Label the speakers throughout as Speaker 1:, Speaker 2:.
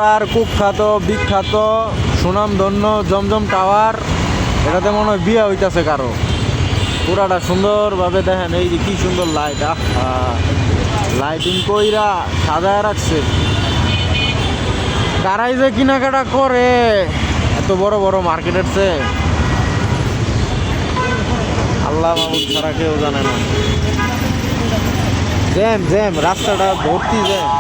Speaker 1: আর কুখ্যাত বিখ্যাত সুনামধন্য জমজম টাওয়ার, এটাতে মনে হয় বিয়ে হইতাছে কারো। পুরাটা সুন্দরভাবে দেখেন, এই যে কি সুন্দর লাইট, লাইটিং কইরা সাজায় রাখছে। কারাই যে কেনাকাটা করে এত বড় বড় মার্কেটের চেয়ে, আল্লাহ মাহমুদ ছাড়া কেউ জানে না। জ্যাম জ্যাম, রাস্তাটা ভর্তি জ্যাম।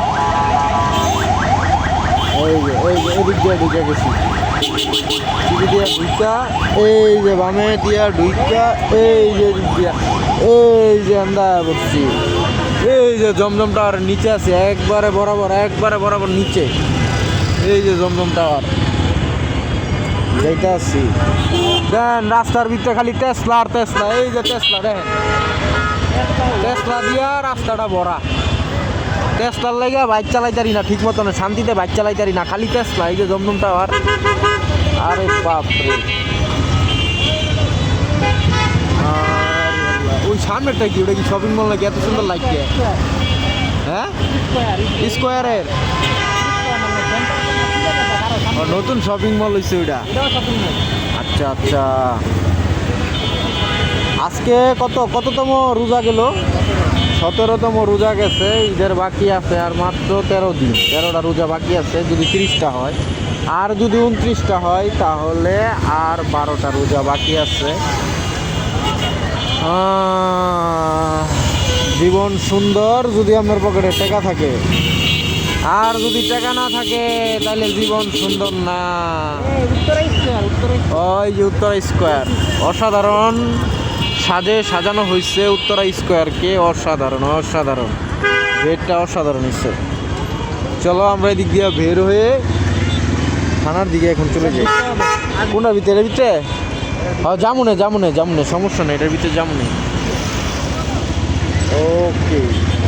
Speaker 1: এদিক দিয়ে ঢুকে গেছি, টিভি দিয়া ঢুকা, এই যে বামে দিয়া ঢুকা, এই যে দিক দিয়া, এই যে আমরা বসছি, এই যে জমজম টাওয়ার নিচে আছে, একবারে বরাবর নিচে, এই যে জমজম টাওয়ার যাইতে আসছি। দেন রাস্তার ভিতরে খালি টেসলা আর টেসলা, এই যে টেসলা দেখেন, টেসলা দিয়া রাস্তাটা ভরা। টেসলার লাগে বাইক চালাইতারি না ঠিক মতন, শান্তিতে বাইক চালাইতারি না, খালি টেসলা। এই যে জমজম টাওয়ার, আরে বাপরে। ওই সামনেরটা কি, ওটা কি শপিং মল নাকি? এত সুন্দর লাগছে। হ্যাঁ, স্কোয়ারের নতুন শপিং মল হয়েছে ওইটা। আচ্ছা আচ্ছা। আজকে কততম রোজা গেল? 17তম রোজা গেছে, ঈদের বাকি আছে আর মাত্র 13 দিন, 13টা রোজা বাকি আছে। যদি 30টা হয়, আর যদি 29টা হয়, তাহলে আর 12টা রোজা বাকি আছে। জীবন সুন্দর যদি আপনার পকেটে টাকা থাকে, আর যদি টাকা না থাকে তাহলে জীবন সুন্দর না। ওই যে উত্তরা স্কোয়ার, অসাধারণ সাজে সাজানো হয়েছে উত্তরা স্কোয়ারকে, অসাধারণ অসাধারণ, বেডটা অসাধারণ হচ্ছে। চলো আমরা এদিক দিয়ে বের হয়ে থানার দিকে এখন চলে যাই। কোনটা ভিতরে? ভিতরে জামুনে, সমস্যা নেই, এটার ভিতরে জামুনে। ওকে।